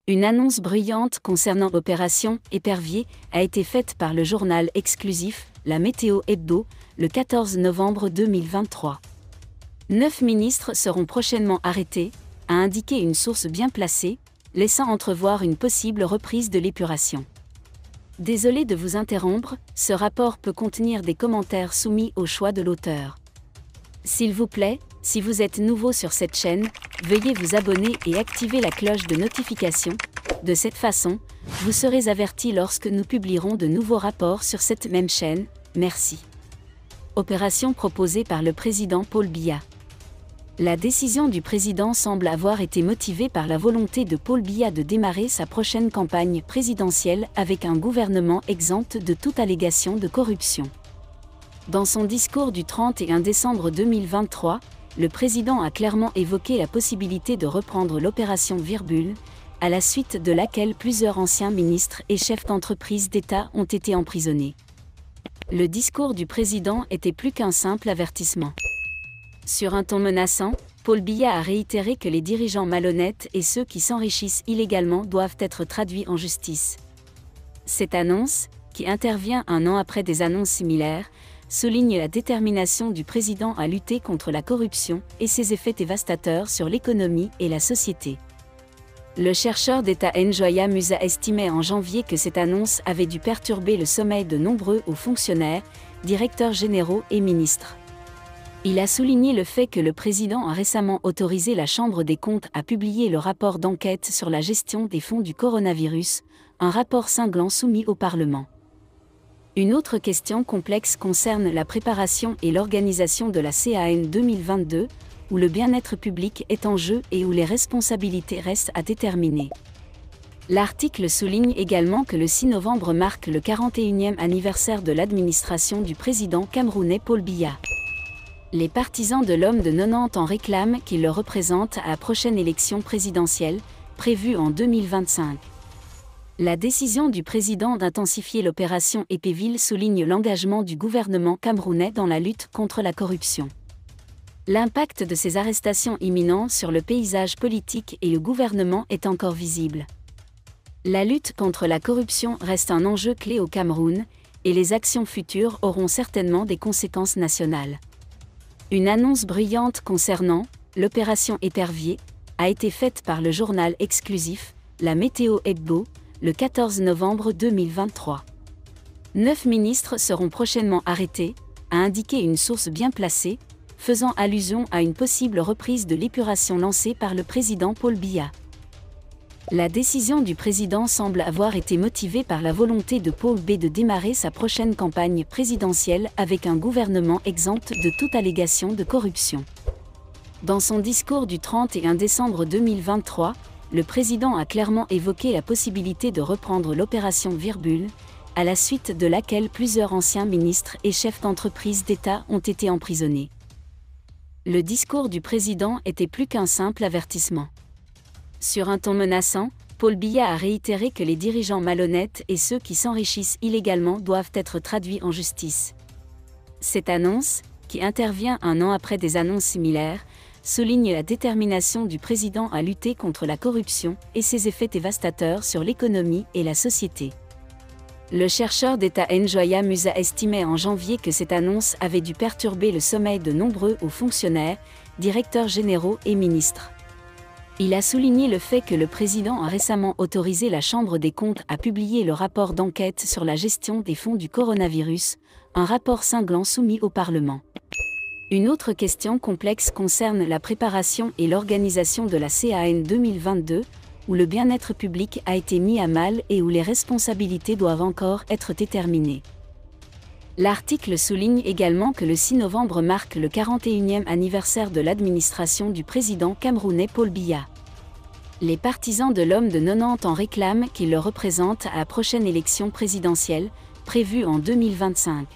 Une annonce bruyante concernant Opération Épervier a été faite par le journal exclusif La Météo Hebdo, le 14 novembre 2023. 9 ministres seront prochainement arrêtés, a indiqué une source bien placée, laissant entrevoir une possible reprise de l'épuration. Désolé de vous interrompre, ce rapport peut contenir des commentaires soumis au choix de l'auteur. S'il vous plaît, si vous êtes nouveau sur cette chaîne, veuillez vous abonner et activer la cloche de notification. De cette façon, vous serez averti lorsque nous publierons de nouveaux rapports sur cette même chaîne. Merci. Opération proposée par le président Paul Biya. La décision du président semble avoir été motivée par la volonté de Paul Biya de démarrer sa prochaine campagne présidentielle avec un gouvernement exempt de toute allégation de corruption. Dans son discours du 31 décembre 2023, le président a clairement évoqué la possibilité de reprendre l'opération Virgule, à la suite de laquelle plusieurs anciens ministres et chefs d'entreprise d'État ont été emprisonnés. Le discours du président était plus qu'un simple avertissement. Sur un ton menaçant, Paul Biya a réitéré que les dirigeants malhonnêtes et ceux qui s'enrichissent illégalement doivent être traduits en justice. Cette annonce, qui intervient un an après des annonces similaires, souligne la détermination du président à lutter contre la corruption et ses effets dévastateurs sur l'économie et la société. Le chercheur d'État Njoya Musa estimait en janvier que cette annonce avait dû perturber le sommeil de nombreux hauts fonctionnaires, directeurs généraux et ministres. Il a souligné le fait que le président a récemment autorisé la Chambre des comptes à publier le rapport d'enquête sur la gestion des fonds du coronavirus, un rapport cinglant soumis au Parlement. Une autre question complexe concerne la préparation et l'organisation de la CAN 2022, où le bien-être public est en jeu et où les responsabilités restent à déterminer. L'article souligne également que le 6 novembre marque le 41e anniversaire de l'administration du président camerounais Paul Biya. Les partisans de l'homme de 90 ans réclament qu'il le représente à la prochaine élection présidentielle, prévue en 2025. La décision du président d'intensifier l'opération Épervier souligne l'engagement du gouvernement camerounais dans la lutte contre la corruption. L'impact de ces arrestations imminentes sur le paysage politique et le gouvernement est encore visible. La lutte contre la corruption reste un enjeu clé au Cameroun, et les actions futures auront certainement des conséquences nationales. Une annonce bruyante concernant l'opération Épervier a été faite par le journal exclusif La Météo Hebdo, le 14 novembre 2023. 9 ministres seront prochainement arrêtés, a indiqué une source bien placée, faisant allusion à une possible reprise de l'épuration lancée par le président Paul Biya. La décision du président semble avoir été motivée par la volonté de Paul Biya de démarrer sa prochaine campagne présidentielle avec un gouvernement exempt de toute allégation de corruption. Dans son discours du 31 décembre 2023, le président a clairement évoqué la possibilité de reprendre l'opération Virgule, à la suite de laquelle plusieurs anciens ministres et chefs d'entreprise d'État ont été emprisonnés. Le discours du président était plus qu'un simple avertissement. Sur un ton menaçant, Paul Biya a réitéré que les dirigeants malhonnêtes et ceux qui s'enrichissent illégalement doivent être traduits en justice. Cette annonce, qui intervient un an après des annonces similaires, souligne la détermination du président à lutter contre la corruption et ses effets dévastateurs sur l'économie et la société. Le chercheur d'État Njoya Musa estimait en janvier que cette annonce avait dû perturber le sommeil de nombreux hauts fonctionnaires, directeurs généraux et ministres. Il a souligné le fait que le président a récemment autorisé la Chambre des comptes à publier le rapport d'enquête sur la gestion des fonds du coronavirus, un rapport cinglant soumis au Parlement. Une autre question complexe concerne la préparation et l'organisation de la CAN 2022, où le bien-être public a été mis à mal et où les responsabilités doivent encore être déterminées. L'article souligne également que le 6 novembre marque le 41e anniversaire de l'administration du président camerounais Paul Biya. Les partisans de l'homme de 90 ans réclament qu'il le représente à la prochaine élection présidentielle, prévue en 2025.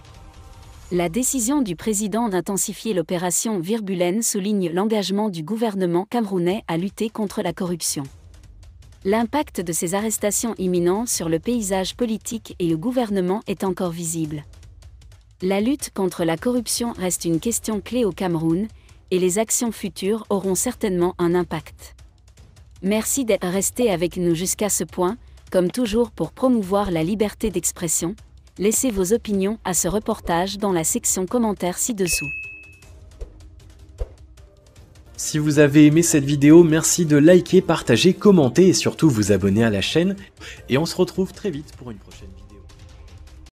La décision du président d'intensifier l'opération Virgule souligne l'engagement du gouvernement camerounais à lutter contre la corruption. L'impact de ces arrestations imminentes sur le paysage politique et le gouvernement est encore visible. La lutte contre la corruption reste une question clé au Cameroun, et les actions futures auront certainement un impact. Merci d'être resté avec nous jusqu'à ce point. Comme toujours pour promouvoir la liberté d'expression, laissez vos opinions à ce reportage dans la section commentaires ci-dessous. Si vous avez aimé cette vidéo, merci de liker, partager, commenter et surtout vous abonner à la chaîne. Et on se retrouve très vite pour une prochaine vidéo.